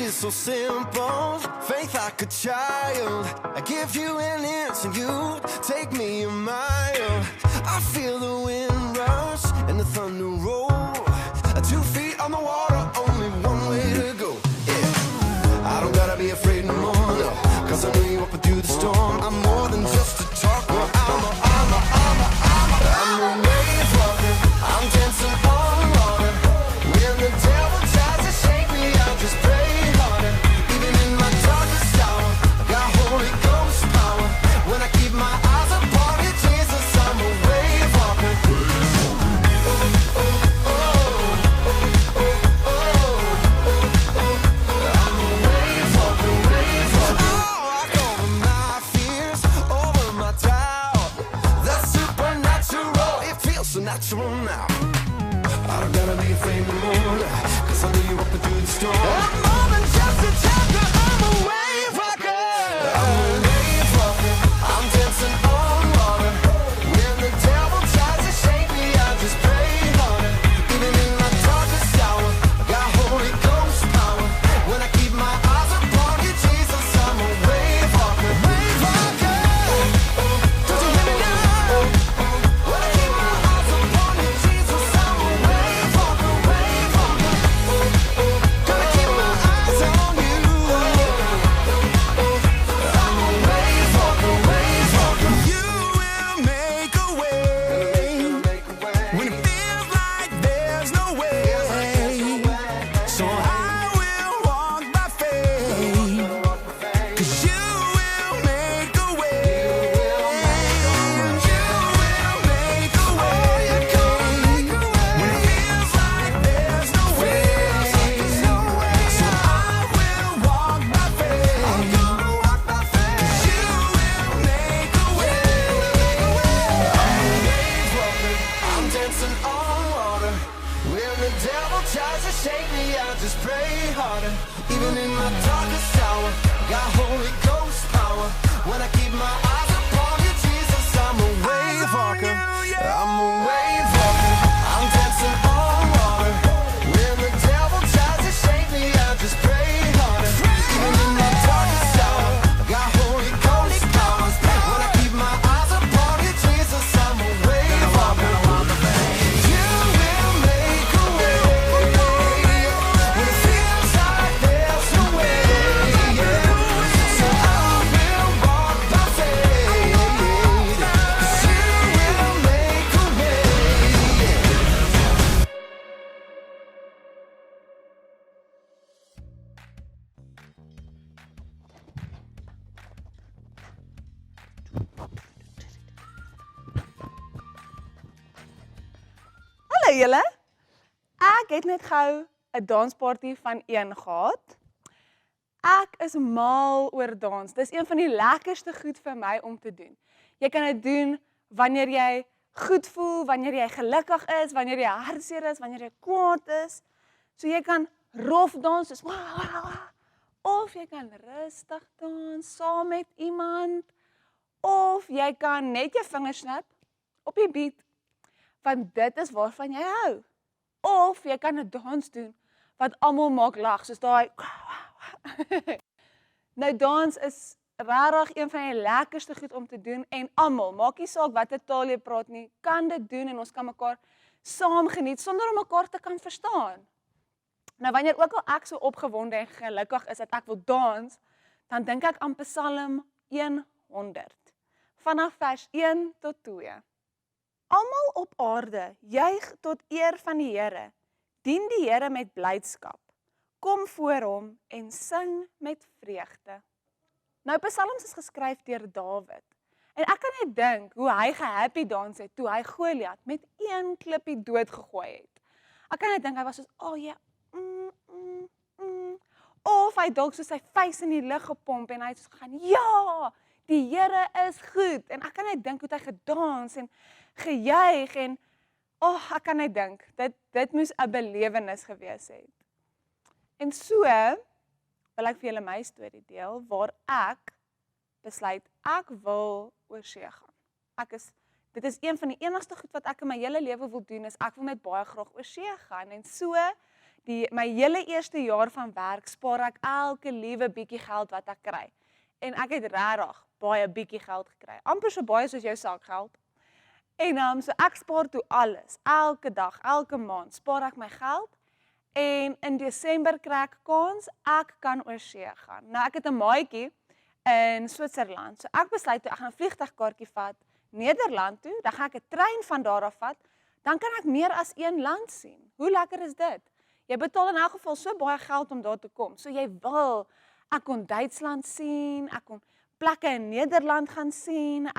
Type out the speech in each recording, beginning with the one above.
is so simple, faith like a child. I give you an inch and you take me a mile. I feel the wind rush and the thunder roll. 2 feet on the water, only one way to go. Yeah, I don't gotta be afraid no more, no, 'cause I know you up through the storm. I'm more than just a talker. I'm a wave walker. I'm dancing on water. When the devil tries to shake me, I'll just pray harder. Even in my darkest hour, I got Holy Ghost power. When I keep my eyes upon you, Jesus, I'm a wave walker. Natural now. I don't gotta be afraid no more, 'cause I know you're up through the storm. I'm more than just a chapter, I'm a wave walker. I'm a wave walker. I'm dancing on water. When the devil tries to shake me, I just pray harder. Even in my darkest hour, I got Holy Ghost power. When I keep my eyes upon you, Jesus, I'm a wave walker. Wave walker. Don't you hear me now? When I keep my eyes upon you, Jesus, I'm a wave walker, wave walker. Gonna keep my eyes on you. I'm a wave walker, wave walker. You will make a way when it feels like there's no way. So I will walk by faith, 'cause you will make a way. You will make a way when it feels like there's no way. So I will walk by faith, 'cause you will make a way. I'm a wave walker. I'm dancing on water. When the devil tries to shake me, I just pray harder. Even in my darkest hour, got Holy Ghost power. When I keep my eyes upon you, Jesus, I'm a wave walker. I'm a wave walker. I'm dancing on water. When the devil tries to shake me, I just pray harder. Even in my darkest hour, got Holy Ghost power. When I keep my eyes upon you, Jesus, I'm a wave walker. You will make a way when it feels like there's no way. So I will walk by faith, 'cause you will make a way. Hallo julle. Ek het net gou 'n dansparty van 1 gehad. Ek is mal oor dans. Dis een van die lekkerste goed vir my om te doen. Jy kan dit doen wanneer jy goed voel, wanneer jy gelukkig is, wanneer jy hartseer is, wanneer jy kwaad is. So jy kan rof dans, soos of jy kan rustig dans saam met iemand, of jy kan net jou vingers snap op die beat, want dit is waarvan jy hou. Of jy kan 'n dans doen wat almal maak lag, soos daai. Nou dans is regtig een van die lekkerste goed om te doen en almal, maak nie saak watter taal jy praat nie, kan dit doen en ons kan mekaar saam geniet sonder om mekaar te kan verstaan. Nou wanneer ook al ek so opgewonde en gelukkig is dat ek wil dans, dan dink ek aan Psalm 100, vanaf vers 1 tot 2. Almal op aarde juig tot eer van die Here. Dien die Here met blydskap. Kom voor hom en sing met vreugde. Nou Psalms is geskryf deur Dawid. En ek kan net dink hoe hy gehappy dans het toe hy Goliat met 1 klippie doodgegooi het. Ek kan net dink hy was soos, "Oh ja, Of hy dalk so sy vuis in die lug gepomp en hy het so gegaan, "Ja, die Here is goed." En ek kan net dink hoe hy gedans en gejuig en ek kan net dink, dit moes 'n belewenis gewees het. En so wil ek vir julle my storie deel waar ek besluit ek wil oor see gaan. Dit is een van die enigste goed wat ek in my hele lewe wil doen, is ek wil net baie graag oor see gaan. En so My hele eerste jaar van werk spaar ek elke liewe bietjie geld wat ek kry. En ek het regtig baie bietjie geld gekry. Amper so baie soos jou sakgeld. En so ek spaar toe alles. Elke dag, elke maand spaar ek my geld. En in Desember kry ek kans, ek kan oor see gaan. Nou ek het 'n maatjie in Switserland. So ek besluit toe ek gaan 'n vliegtuigkaartjie vat Nederland toe, dan gaan ek 'n trein van daar af vat, dan kan ek meer as een land sien. Hoe lekker is dit? Jy betaal in elk geval so baie geld om daar te kom. So jy wil, ek kon Duitsland sien, ek kon plekke in Nederland gaan sien,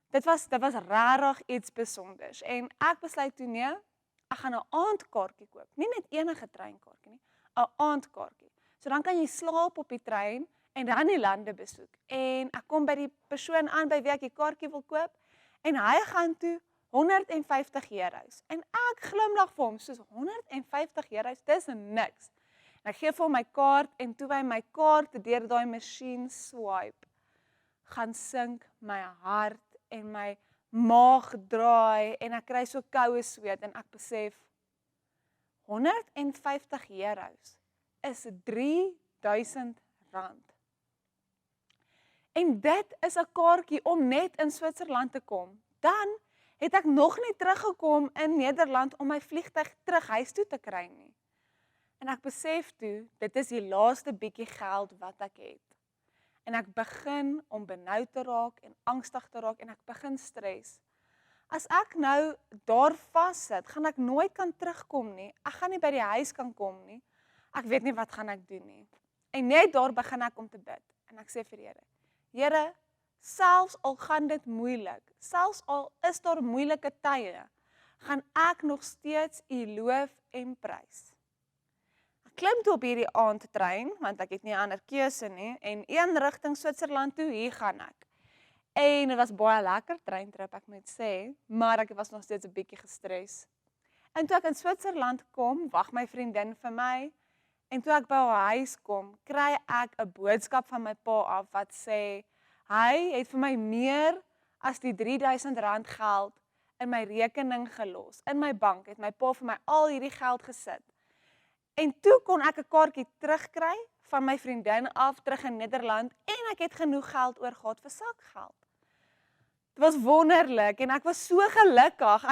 dit was regtig iets besonders. En ek besluit toe nee, ek gaan 'n aandkaartjie koop. Nie net enige treinkaartjie nie, 'n aandkaartjie. So dan kan jy slaap op die trein en dan die lande besoek. En ek kom by die persoon aan by wie ek die kaartjie wil koop en hy gaan toe €150. En ek glimlag vir hom soos €150, dis niks. En ek gee vir hom my kaart en toe hy my kaart deur daai masjien swipe, gaan sink my hart en my maag draai en ek kry so koue sweet en ek besef €150 is R3000. En dit is 'n kaartjie om net in Switserland te kom. Dan het ek nog nie teruggekom in Nederland om my vliegtuig terug huis toe te kry nie. En ek besef toe, dit is die laaste bietjie geld wat ek het. En ek begin om benoud te raak en angstig te raak en ek begin stres. As ek nou daar vassit, gaan ek nooit kan terugkom nie. Ek gaan nie by die huis kan kom nie. Ek weet nie wat gaan ek doen nie. En net daar begin ek om te bid. En ek sê vir die Here, Here, selfs al gaan dit moeilik, selfs al is daar moeilike tye, gaan ek nog steeds U loof en prys. Ek klim toe op hierdie aandtrein, want ek het nie 'n ander keuse nie, en een rigting Switserland toe, hier gaan ek. En dit was baie lekker treintrip, ek moet sê, maar ek was nog steeds 'n bietjie gestres. En toe ek in Switserland kom, wag my vriendin vir my, en toe ek by haar huis kom, kry ek 'n boodskap van my pa af wat sê, hy het vir my meer as die R3000 geld in my rekening gelos. In my bank het my pa vir my al hierdie geld gesit. En toe kon ek 'n kaartjie terugkry van my vriendin af terug in Nederland en ek het genoeg geld oor gehad vir sakgeld. Dit was wonderlik en ek was so gelukkig.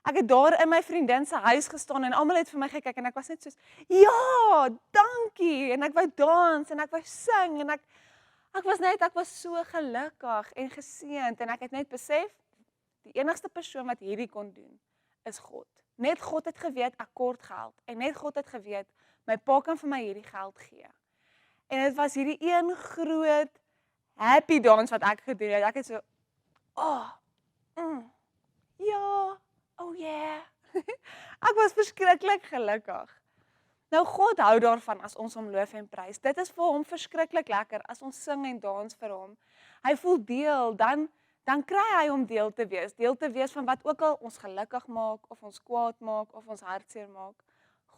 Ek het daar in my vriendin se huis gestaan en almal het vir my gekyk en ek was net soos, ja, dankie. En ek wou dans en ek wou sing en ek was so gelukkig en geseënd en ek het net besef, die enigste persoon wat hierdie kon doen, is God. Net God het geweet ek kort geld en net God het geweet, my pa kan vir my hierdie geld gee. En dit was hierdie een groot happy dance wat ek gedoen het. Ek het so, ja, oh yeah. Ek was verskriklik gelukkig. Nou God hou daarvan as ons hom loof en prys. Dit is vir hom verskriklik lekker as ons sing en dans vir hom. Hy voel deel, dan kry hy om deel te wees van wat ook al ons gelukkig maak, of ons kwaad maak, of ons hartseer maak.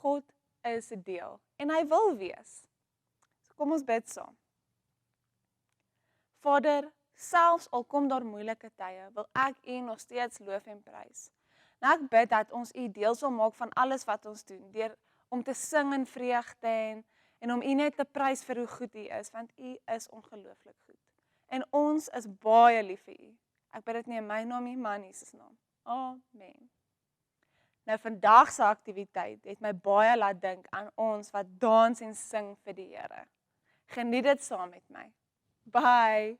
God is 'n deel en hy wil wees. So kom ons bid saam. Vader, selfs al kom daar moeilike tye, wil ek U nog steeds loof en prys. Nou ek bid dat ons U deel sal maak van alles wat ons doen, deur om te sing in vreugde en om U net te prys vir hoe goed U is, want U is ongelooflik goed. En ons is baie lief vir U. Ek bid dit nie in my naam nie, maar in Jesus naam. Amen. Nou vandag se aktiwiteit het my baie laat dink aan ons wat dans en sing vir die Here. Geniet dit saam met my. Bye.